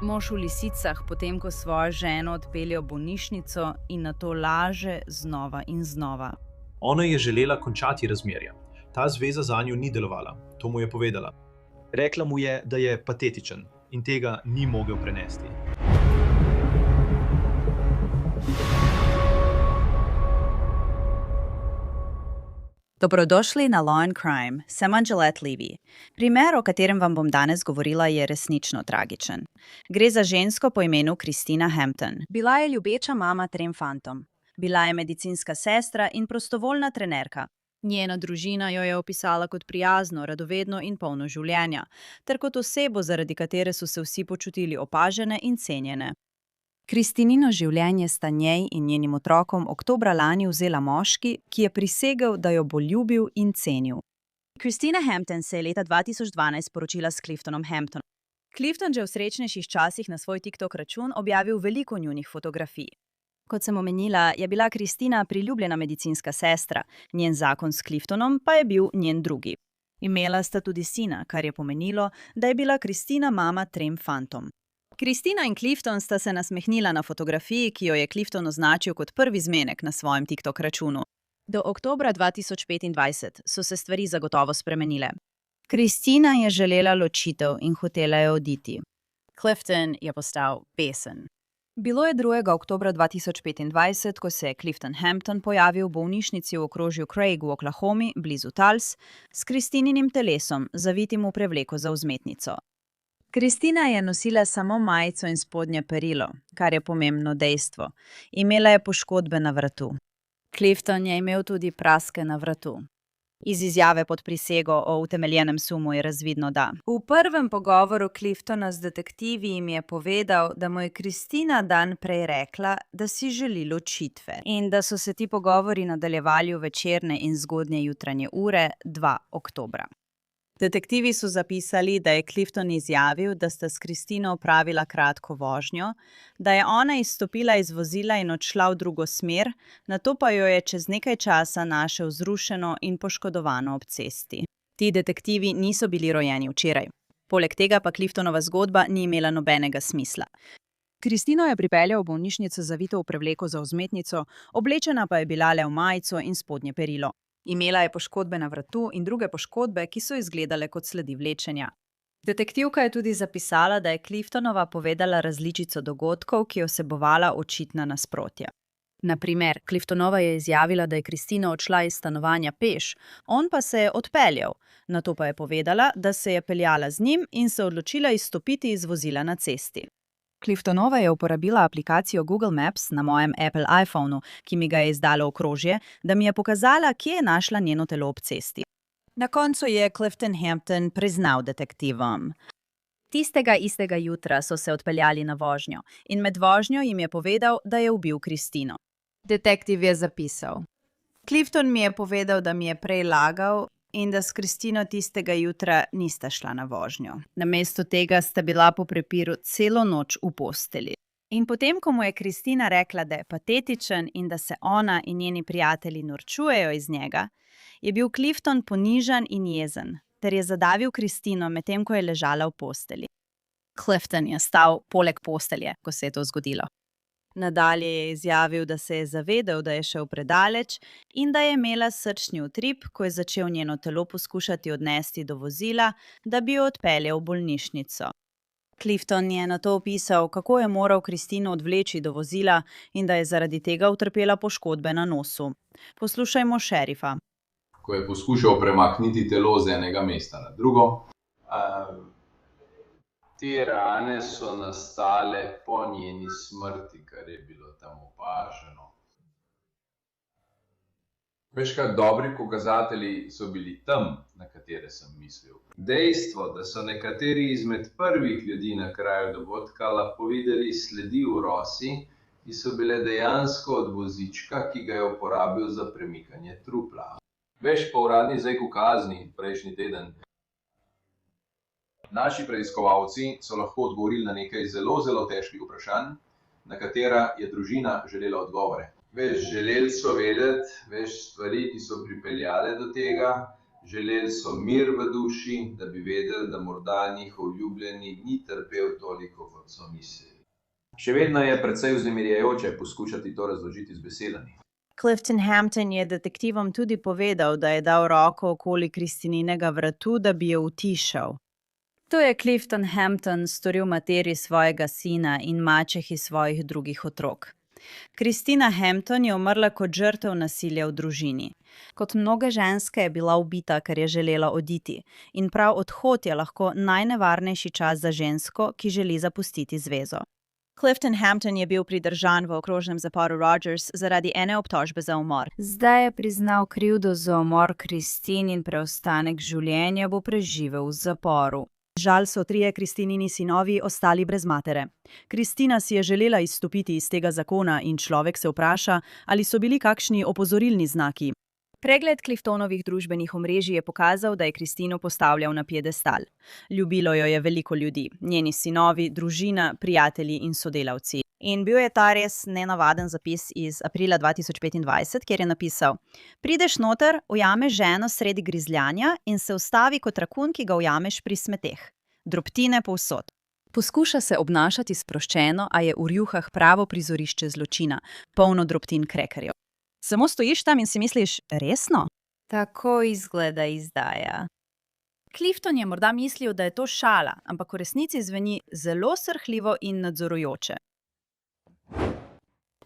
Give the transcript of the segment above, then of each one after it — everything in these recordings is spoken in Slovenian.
Mož v lisicah, potem ko svojo ženo odpelje v bolnišnico in nato laže znova in znova. Ona je želela končati razmerje. Ta zveza zanjo ni delovala, to mu je povedala. Rekla mu je, da je patetičen in tega ni mogel prenesti. Dobrodošli na Law and Crime, sem Angelette Levy. Primer, o katerem vam bom danes govorila, je resnično tragičen. Gre za žensko po imenu Christina Hampton. Bila je ljubeča mama trem fantom. Bila je medicinska sestra in prostovoljna trenerka. Njena družina jo je opisala kot prijazno, radovedno in polno življenja, ter kot osebo, zaradi katere so se vsi počutili opažene in cenjene. Kristinino življenje sta njej in njenim otrokom oktobra lani vzela moški, ki je prisegel, da jo bo ljubil in cenil. Christina Hampton se je leta 2012 poročila s Cliftonom Hamptonom. Clifton že v srečnejših časih na svoj TikTok račun objavil veliko njunih fotografij. Kot sem omenila, je bila Christina priljubljena medicinska sestra, njen zakon s Cliftonom pa je bil njen drugi. Imela sta tudi sina, kar je pomenilo, da je bila Christina mama trem fantom. Christina in Clifton sta se nasmehnila na fotografiji, ki jo je Clifton označil kot prvi zmenek na svojem TikTok računu. Do oktobra 2025 so se stvari zagotovo spremenile. Christina je želela ločitev in hotela je oditi. Clifton je postal besen. Bilo je 2. oktobra 2025, ko se je Clifton Hampton pojavil v bolnišnici v okrožju Craig v Oklahomi, blizu Tulse, s Christininim telesom, zavitim v prevleko za vzmetnico. Christina je nosila samo majico in spodnje perilo, kar je pomembno dejstvo. Imela je poškodbe na vratu. Clifton je imel tudi praske na vratu. Iz izjave pod prisego o utemeljenem sumu je razvidno, da. V prvem pogovoru Cliftona z detektivi jim je povedal, da mu je Christina dan prej rekla, da si želi ločitve in da so se ti pogovori nadaljevali v večerne in zgodnje jutranje ure 2. oktobra. Detektivi so zapisali, da je Clifton izjavil, da sta s Christino opravila kratko vožnjo, da je ona izstopila iz vozila in odšla v drugo smer, nato pa jo je čez nekaj časa našel zrušeno in poškodovano ob cesti. Ti detektivi niso bili rojeni včeraj. Poleg tega pa Cliftonova zgodba ni imela nobenega smisla. Christino je pripeljal v bolnišnico zavito v prevleko za vzmetnico, oblečena pa je bila le v majico in spodnje perilo. Imela je poškodbe na vratu in druge poškodbe, ki so izgledale kot sledi vlečenja. Detektivka je tudi zapisala, da je Cliftonova povedala različico dogodkov, ki je vsebovala očitna nasprotja. Na primer, Cliftonova je izjavila, da je Christina odšla iz stanovanja peš, on pa se je odpeljal. Nato pa je povedala, da se je peljala z njim in se odločila izstopiti iz vozila na cesti. Cliftonova je uporabila aplikacijo Google Maps na mojem Apple iPhonu, ki mi ga je izdalo okrožje, da mi je pokazala, kje je našla njeno telo ob cesti. Na koncu je Clifton Hampton priznal detektivom. Tistega istega jutra so se odpeljali na vožnjo in med vožnjo jim je povedal, da je ubil Christino. Detektiv je zapisal: Clifton mi je povedal, da mi je prej lagal in da s Christino tistega jutra nista šla na vožnjo. Namesto tega sta bila po prepiru celo noč v posteli. In potem, ko mu je Christina rekla, da je patetičen in da se ona in njeni prijatelji norčujejo iz njega, je bil Clifton ponižan in jezen, ter je zadavil Christino, medtem ko je ležala v posteli. Clifton je stal poleg postelje, ko se je to zgodilo. Nadalje je izjavil, da se je zavedel, da je šel predaleč in da je imela srčni utrip, ko je začel njeno telo poskušati odnesti do vozila, da bi jo odpeljal v bolnišnico. Clifton je nato opisal, kako je moral Christino odvleči do vozila in da je zaradi tega utrpela poškodbe na nosu. Poslušajmo šerifa. Ko je poskušal premakniti telo z enega mesta na drugo. Te rane so nastale po njeni smrti, kar je bilo tam opaženo. Veš kaj, dobri pokazatelji so bili tam, na katere sem mislil. Dejstvo, da so nekateri izmed prvih ljudi na kraju dogodka lahko videli sledi v rosi, ki so bile dejansko od vozička, ki ga je uporabil za premikanje trupla. Veš, po uradni zdaj v kazni prejšnji teden. Naši preiskovalci so lahko odgovorili na nekaj zelo, zelo težkih vprašanj, na katera je družina želela odgovore. Veš, želeli so vedeti, stvari, ki so pripeljale do tega, Želeli so mir v duši, da bi vedeli, da morda njihov ljubljeni ni trpel toliko, kot so mislili. Še vedno je precej vznemirjajoče poskušati to razložiti z besedami. Clifton Hampton je detektivom tudi povedal, da je dal roko okoli Kristininega vratu, da bi jo utišal. To je Clifton Hampton storil materi svojega sina in mačehi svojih drugih otrok. Christina Hampton je umrla kot žrtev nasilja v družini. Kot mnoge ženske je bila ubita, ker je želela oditi, in prav odhod je lahko najnevarnejši čas za žensko, ki želi zapustiti zvezo. Clifton Hampton je bil pridržan v okrožnem zaporu Rogers zaradi ene obtožbe za umor. Zdaj je priznal krivdo za umor Christine in preostanek življenja bo preživel v zaporu. Žal so 3 Kristinini sinovi ostali brez matere. Kristina si je želela izstopiti iz tega zakona in človek se vpraša, ali so bili kakšni opozorilni znaki. Pregled Cliftonovih družbenih omrežij je pokazal, da je Kristino postavljal na piedestal. Ljubilo jo je veliko ljudi, njeni sinovi, družina, prijatelji in sodelavci. In bil je ta res nenavaden zapis iz aprila 2025, kjer je napisal: "Prideš noter, ujameš ženo sredi grizljanja in se ustavi kot rakun, ki ga ujameš pri smeteh. Drobtine povsod." Poskuša se obnašati sproščeno, a je v rjuhah pravo prizorišče zločina, polno drobtin krekerjev. Samo stojiš tam in si misliš, resno? Tako izgleda izdaja. Clifton je morda mislil, da je to šala, ampak v resnici zveni zelo srhljivo in nadzorujoče.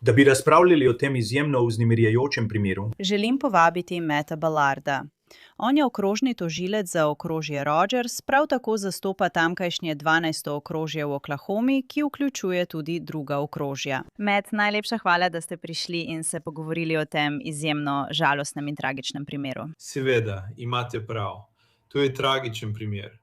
Da bi razpravljali o tem izjemno vznemirjajočem primeru, Želim povabiti Matta Ballarda. On je okrožni tožilec za okrožje Rogers, prav tako zastopa tamkajšnje 12. okrožje v Oklahomi, ki vključuje tudi druga okrožja. Matt, najlepša hvala, da ste prišli in se pogovorili o tem izjemno žalostnem in tragičnem primeru. seveda, imate prav. To je tragičen primer.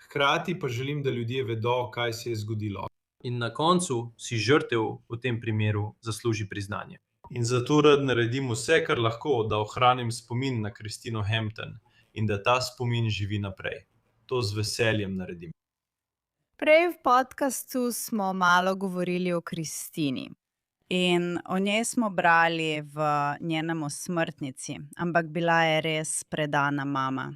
Hkrati pa želim, da ljudje vedo, kaj se je zgodilo. In na koncu si žrtev v tem primeru zasluži priznanje. In zato rad naredim vse, kar lahko, da ohranim spomin na Christino Hampton in da ta spomin živi naprej. To z veseljem naredim. Prej v podkastu smo malo govorili o Kristini in o njej smo brali v njenem osmrtnici, ampak bila je res predana mama.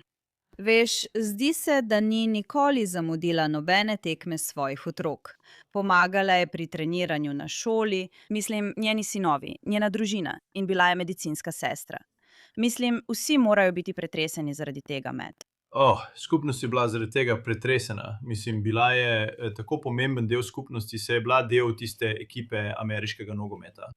Veš, zdi se, da ni nikoli zamudila nobene tekme svojih otrok. Pomagala je pri treniranju na šoli, mislim, njeni sinovi, njena družina, in bila je medicinska sestra. Mislim, vsi morajo biti pretreseni zaradi tega, Matt. Skupnost je bila zaradi tega pretresena. Mislim, bila je tako pomemben del skupnosti, saj je bila del tiste ekipe ameriškega nogometa.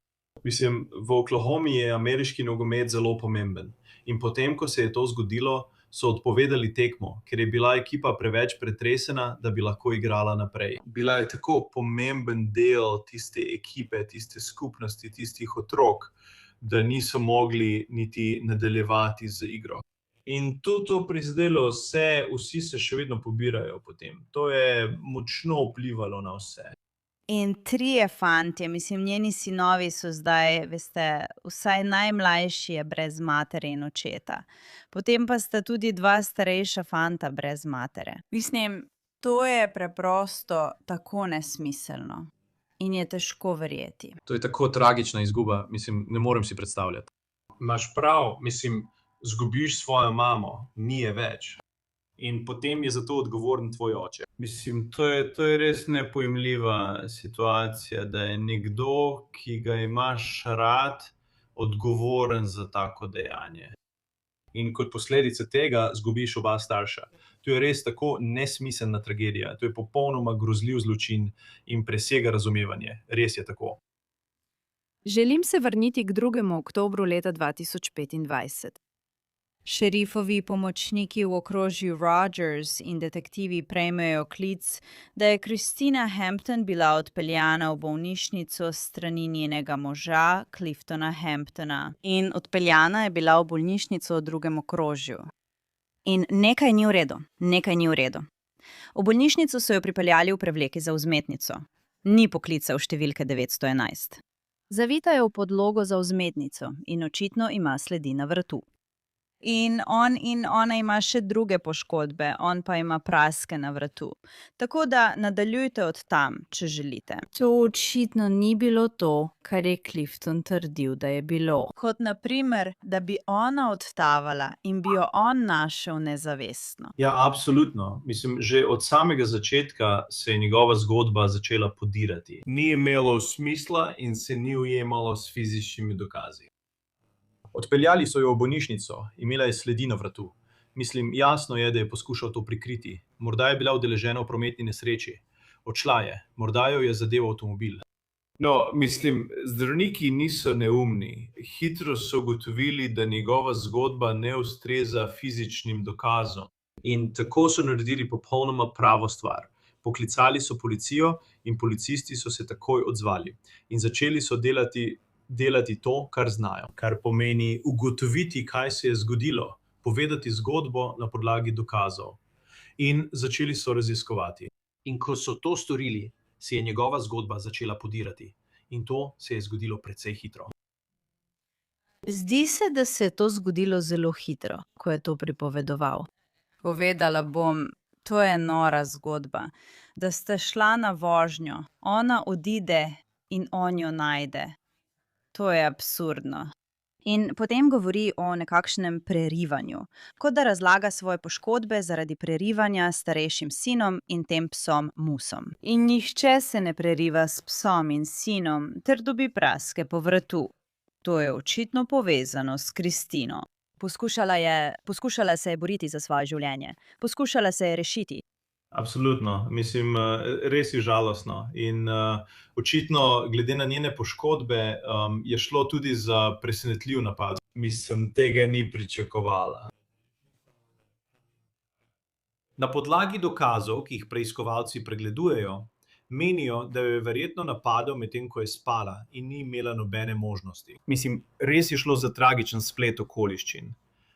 Mislim, v Oklahomi je ameriški nogomet zelo pomemben. In potem, ko se je to zgodilo, so odpovedali tekmo, ker je bila ekipa preveč pretresena, da bi lahko igrala naprej. Bila je tako pomemben del tiste ekipe, tiste skupnosti, tistih otrok, da niso mogli niti nadaljevati z igro. In to prizadelo vsi se še vedno pobirajo potem. To je močno vplivalo na vse. In 3 fantje, mislim, njeni sinovi so zdaj, veste, vsaj najmlajši je brez matere in očeta. Potem pa sta tudi 2 starejša fanta brez matere. Mislim, to je preprosto tako nesmiselno in je težko verjeti. To je tako tragična izguba, mislim, ne morem si predstavljati. Imaš prav, mislim, zgubiš svojo mamo, ni je več. In potem je za to odgovoren tvoj oče. Mislim, to je res nepojmljiva situacija, da je nekdo, ki ga imaš rad, odgovoren za tako dejanje. In kot posledica tega zgubiš oba starša. To je res tako nesmiselna tragedija. To je popolnoma grozljiv zločin in presega razumevanje. Res je tako. Želim se vrniti k 2. oktobru leta 2025. Šerifovi pomočniki v okrožju Rogers in detektivi prejmejo klic, da je Christina Hampton bila odpeljana v bolnišnico s strani njenega moža, Cliftona Hamptona. In odpeljana je bila v bolnišnico v 2. okrožju. In nekaj ni v redu, nekaj ni v redu. V bolnišnico so jo pripeljali v prevleki za vzmetnico. Ni poklical številke 911. Zavita je v podlogo za vzmetnico in očitno ima sledi na vratu. In ona ima še druge poškodbe, on pa ima praske na vratu. Tako da nadaljujte od tam, če želite. To očitno ni bilo to, kar je Clifton trdil, da je bilo. Kot na primer, da bi ona odtavala in bi jo on našel nezavestno. Ja, absolutno. Mislim, že od samega začetka se je njegova zgodba začela podirati. Ni imelo smisla in se ni ujemalo s fizičnimi dokazi. Odpeljali so jo v bolnišnico, imela je sledi na vratu. Mislim, jasno je, da je poskušal to prikriti. Morda je bila udeležena v prometni nesreči. Odšla je, morda jo je zadeval avtomobil. No, mislim, zdravniki niso neumni. Hitro so ugotovili, da njegova zgodba ne ustreza fizičnim dokazom. In tako so naredili popolnoma pravo stvar. Poklicali so policijo in policisti so se takoj odzvali. In začeli so delati to, kar znajo. Kar pomeni ugotoviti, kaj se je zgodilo, povedati zgodbo na podlagi dokazov. In začeli so raziskovati. In ko so to storili, se je njegova zgodba začela podirati. In to se je zgodilo precej hitro. Zdi se, da se je to zgodilo zelo hitro, ko je to pripovedoval. Povedala bom, to je nora zgodba, da sta šla na vožnjo, ona odide in on jo najde. To je absurdno. In potem govori o nekakšnem prerivanju, kot da razlaga svoje poškodbe zaradi prerivanja s starejšim sinom in tem psom Musom. In nihče se ne preriva s psom in sinom, ter dobi praske po vratu. To je očitno povezano s Kristino. Poskušala se je boriti za svoje življenje. Poskušala se je rešiti. Absolutno. Mislim, res je žalostno. In očitno, glede na njene poškodbe, je šlo tudi za presenetljiv napad. Mislim, tega ni pričakovala. Na podlagi dokazov, ki jih preiskovalci pregledujejo, menijo, da jo je verjetno napadel medtem, ko je spala in ni imela nobene možnosti. Mislim, res je šlo za tragičen splet okoliščin.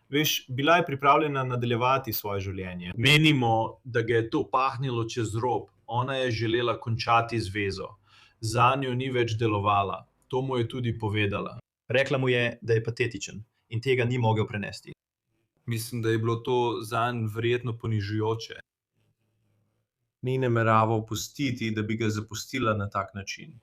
Veš, bila je pripravljena nadaljevati svoje življenje. Menimo, da ga je to pahnilo čez rob. Ona je želela končati zvezo. Zanjo ni več delovala. To mu je tudi povedala. Rekla mu je, da je patetičen in tega ni mogel prenesti. Mislim, da je bilo to zanj verjetno ponižujoče. Ni nameraval pustiti, da bi ga zapustila na tak način.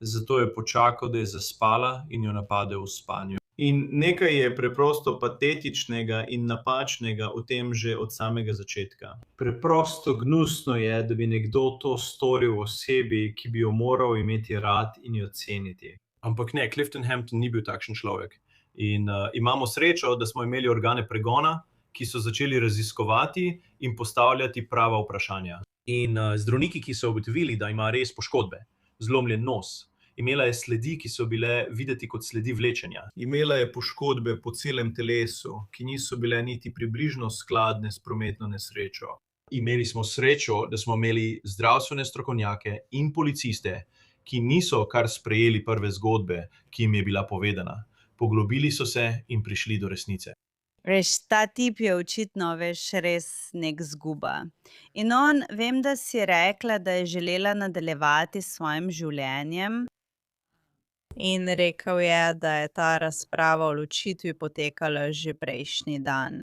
Zato je počakal, da je zaspala in jo napadel v spanju. In nekaj je preprosto patetičnega in napačnega v tem že od samega začetka. Preprosto gnusno je, da bi nekdo to storil osebi, ki bi jo moral imeti rad in jo ceniti. Ampak ne, Clifton Hampton ni bil takšen človek. In imamo srečo, da smo imeli organe pregona, ki so začeli raziskovati in postavljati prava vprašanja. In zdravniki, ki so ugotovili, da ima res poškodbe, zlomljen nos, imela je sledi, ki so bile videti kot sledi vlečenja. Imela je poškodbe po celem telesu, ki niso bile niti približno skladne s prometno nesrečo. Imeli smo srečo, da smo imeli zdravstvene strokovnjake in policiste, ki niso kar sprejeli prve zgodbe, ki jim je bila povedana. Poglobili so se in prišli do resnice. Veš, ta tip je očitno, res nek zguba. In on, vem, da si rekla, da je želela nadaljevati s svojim življenjem. In rekel je, da je ta razprava o ločitvi potekala že prejšnji dan.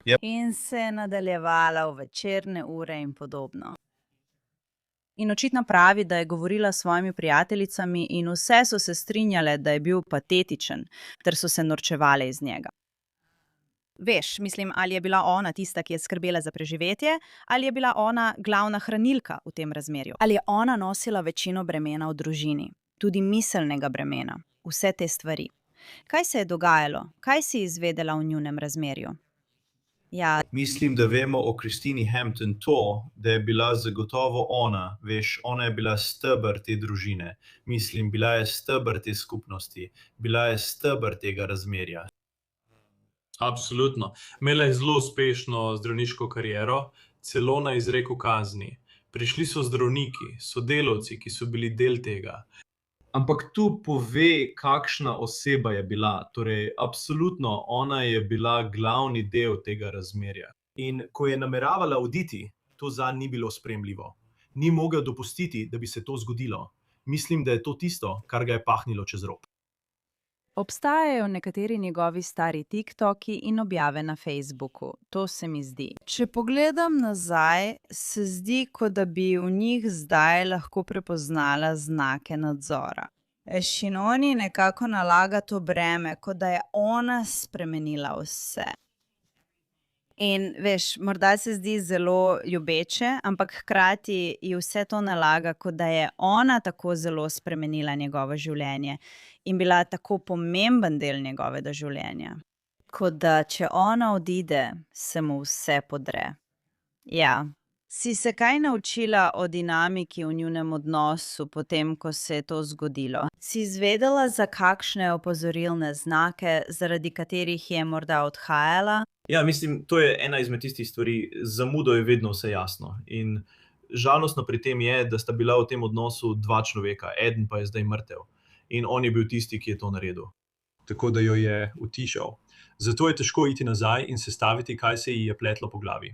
Yep. In se je nadaljevala v večerne ure in podobno. In očitno pravi, da je govorila s svojimi prijateljicami in vse so se strinjale, da je bil patetičen, ter so se norčevale iz njega. Veš, mislim, ali je bila ona tista, ki je skrbela za preživetje, ali je bila ona glavna hranilka v tem razmerju. Ali je ona nosila večino bremena v družini, tudi miselnega bremena, vse te stvari. Kaj se je dogajalo? Kaj si izvedela v njunem razmerju? Ja. Mislim, da vemo o Christini Hampton to, da je bila zagotovo ona, veš, ona je bila steber te družine. Mislim, bila je steber te skupnosti, bila je steber tega razmerja. Absolutno. Imela je zelo uspešno zdravniško kariero, celo na izreku kazni. Prišli so zdravniki, sodelavci, ki so bili del tega. Ampak tu pove, kakšna oseba je bila. Torej, absolutno, ona je bila glavni del tega razmerja. In ko je nameravala oditi, to zanj ni bilo sprejemljivo. Ni mogel dopustiti, da bi se to zgodilo. Mislim, da je to tisto, kar ga je pahnilo čez rob. Obstajajo nekateri njegovi stari TikToki in objave na Facebooku. To se mi zdi. Če pogledam nazaj, se zdi, kot da bi v njih zdaj lahko prepoznala znake nadzora. Shinoni nekako nalaga to breme, kot da je ona spremenila vse. In veš, morda se zdi zelo ljubeče, ampak hkrati ji vse to nalaga, kot da je ona tako zelo spremenila njegovo življenje in bila tako pomemben del njegovega življenja. Kot da če ona odide, se mu vse podre. Ja. Si se kaj naučila o dinamiki v njunem odnosu, potem ko se je to zgodilo? Si izvedela, za kakšne opozorilne znake, zaradi katerih je morda odhajala? Ja, mislim, to je ena izmed tistih stvari, z zamudo je vedno vse jasno. In žalostno pri tem je, da sta bila v tem odnosu dva človeka, eden pa je zdaj mrtev. In on je bil tisti, ki je to naredil. Tako da jo je utišal. Zato je težko iti nazaj in sestaviti, kaj se ji je pletlo po glavi.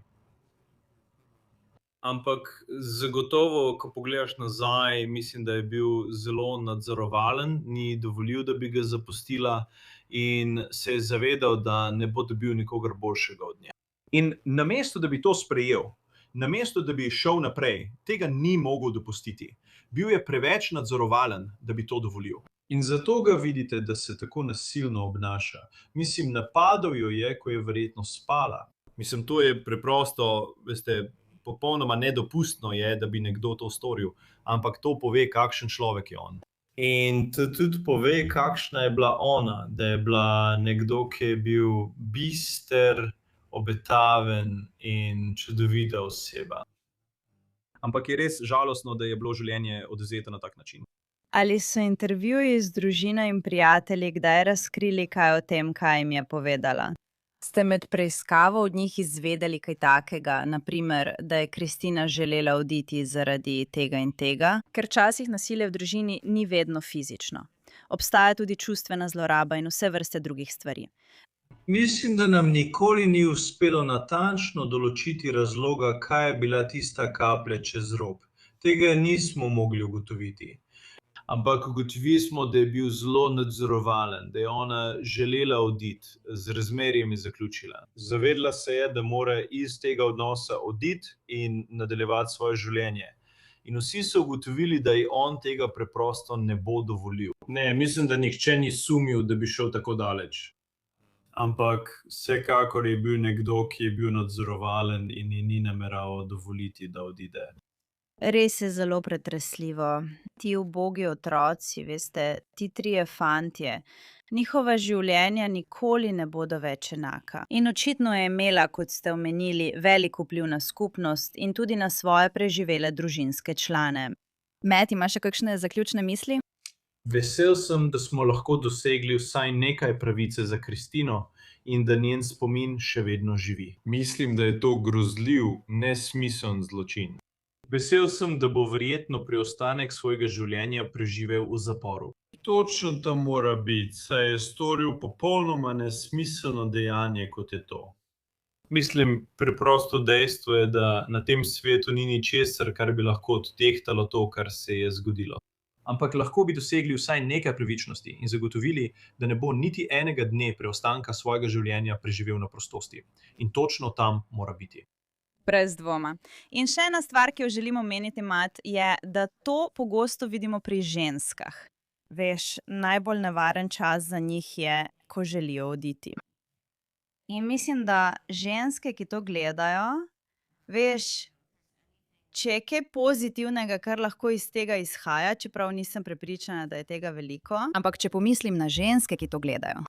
Ampak zagotovo, ko pogledaš nazaj, mislim, da je bil zelo nadzorovalen, ni dovolil, da bi ga zapustila in se je zavedal, da ne bo dobil nikogar boljšega od nje. In namesto, da bi to sprejel, namesto, da bi šel naprej, tega ni mogel dopustiti. Bil je preveč nadzorovalen, da bi to dovolil. In zato ga vidite, da se tako nasilno obnaša. Mislim, napadal jo je, ko je verjetno spala. Mislim, to je preprosto, veste, popolnoma nedopustno je, da bi nekdo to storil, ampak to pove, kakšen človek je on. In to tudi pove, kakšna je bila ona, da je bila nekdo, ki je bil bister, obetaven in čudovita oseba. Ampak je res žalostno, da je bilo življenje odvzeto na tak način. Ali so intervjuji z družino in prijatelji kdaj razkrili kaj o tem, kaj jim je povedala? Ste med preiskavo od njih izvedeli kaj takega, naprimer, da je Kristina želela oditi zaradi tega in tega? Ker včasih nasilje v družini ni vedno fizično. Obstaja tudi čustvena zloraba in vse vrste drugih stvari. Mislim, da nam nikoli ni uspelo natančno določiti razloga, kaj je bila tista kaplja čez rob. Tega nismo mogli ugotoviti. Ampak ugotovili smo, da je bil zelo nadzorovalen, da je ona želela oditi, z razmerjem je zaključila. Zavedla se je, da mora iz tega odnosa oditi in nadaljevati svoje življenje. In vsi so ugotovili, da ji on tega preprosto ne bo dovolil. Ne, mislim, da nihče ni sumil, da bi šel tako daleč. Ampak vsekakor je bil nekdo, ki je bil nadzorovalen in ji ni nameraval dovoliti, da odide. Res je zelo pretresljivo. Ti ubogi otroci, veste, ti trije fantje, njihova življenja nikoli ne bodo več enaka. In očitno je imela, kot ste omenili, velik vpliv na skupnost in tudi na svoje preživele družinske člane. Matt, imaš še kakšne zaključne misli? Vesel sem, da smo lahko dosegli vsaj nekaj pravice za Kristino in da njen spomin še vedno živi. Mislim, da je to grozljiv, nesmiseln zločin. Vesel sem, da bo verjetno preostanek svojega življenja preživel v zaporu. Točno tam mora biti, saj je storil popolnoma nesmiselno dejanje, kot je to. Mislim, preprosto dejstvo je, da na tem svetu ni ničesar, kar bi lahko odtehtalo to, kar se je zgodilo. Ampak lahko bi dosegli vsaj nekaj pravičnosti in zagotovili, da ne bo niti enega dne preostanka svojega življenja preživel na prostosti. In točno tam mora biti. Brez dvoma. In še ena stvar, ki jo želim omeniti, Mat, je, da to pogosto vidimo pri ženskah. Veš, najbolj nevaren čas za njih je, ko želijo oditi. In mislim, da ženske, ki to gledajo, veš, če je kaj pozitivnega, kar lahko iz tega izhaja, čeprav nisem prepričana, da je tega veliko, ampak če pomislim na ženske, ki to gledajo.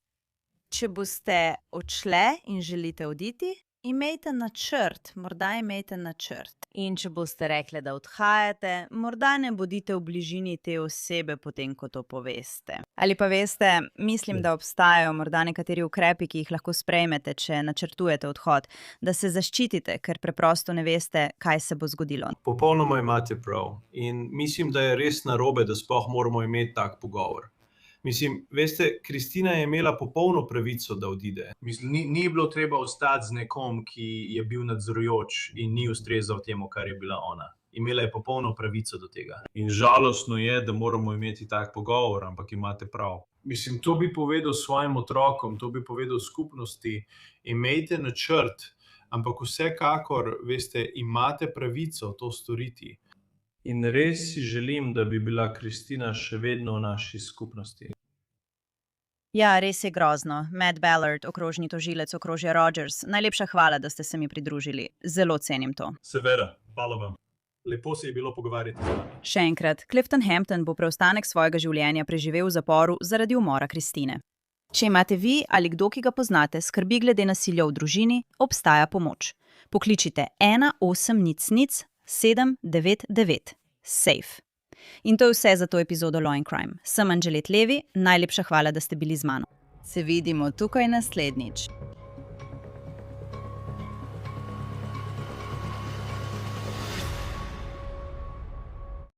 Če boste odšle in želite oditi, imejte načrt, morda imejte načrt. In če boste rekli, da odhajate, morda ne bodite v bližini te osebe, potem ko to poveste. Ali pa veste, mislim, da obstajajo morda nekateri ukrepi, ki jih lahko sprejmete, če načrtujete odhod, da se zaščitite, ker preprosto ne veste, kaj se bo zgodilo. Popolnoma imate prav. In mislim, da je res narobe, da sploh moramo imeti tak pogovor. Mislim, veste, Kristina je imela popolno pravico, da odide. Mislim, ni bilo treba ostati z nekom, ki je bil nadzorujoč in ni ustrezal temu, kar je bila ona. Imela je popolno pravico do tega. In žalostno je, da moramo imeti tak pogovor, ampak imate prav. Mislim, to bi povedal svojim otrokom, to bi povedal skupnosti. Imejte načrt, ampak vsekakor, veste, imate pravico to storiti. In res si želim, da bi bila Kristina še vedno v naši skupnosti. Ja, res je grozno. Matt Ballard, okrožni tožilec okrožja Rogers. Najlepša hvala, da ste se mi pridružili. Zelo cenim to. Seveda, hvala vam. Lepo se je bilo pogovarjati z vami. Še enkrat, Clifton Hampton bo preostanek svojega življenja preživel v zaporu zaradi umora Kristine. Če imate vi ali kdo, ki ga poznate, skrbi glede nasilja v družini, obstaja pomoč. Pokličite 1800 799 SAFE. In to je vse za to epizodo Law & Crime. Sem Anželet Levi, najlepša hvala, da ste bili z mano. Se vidimo tukaj naslednjič.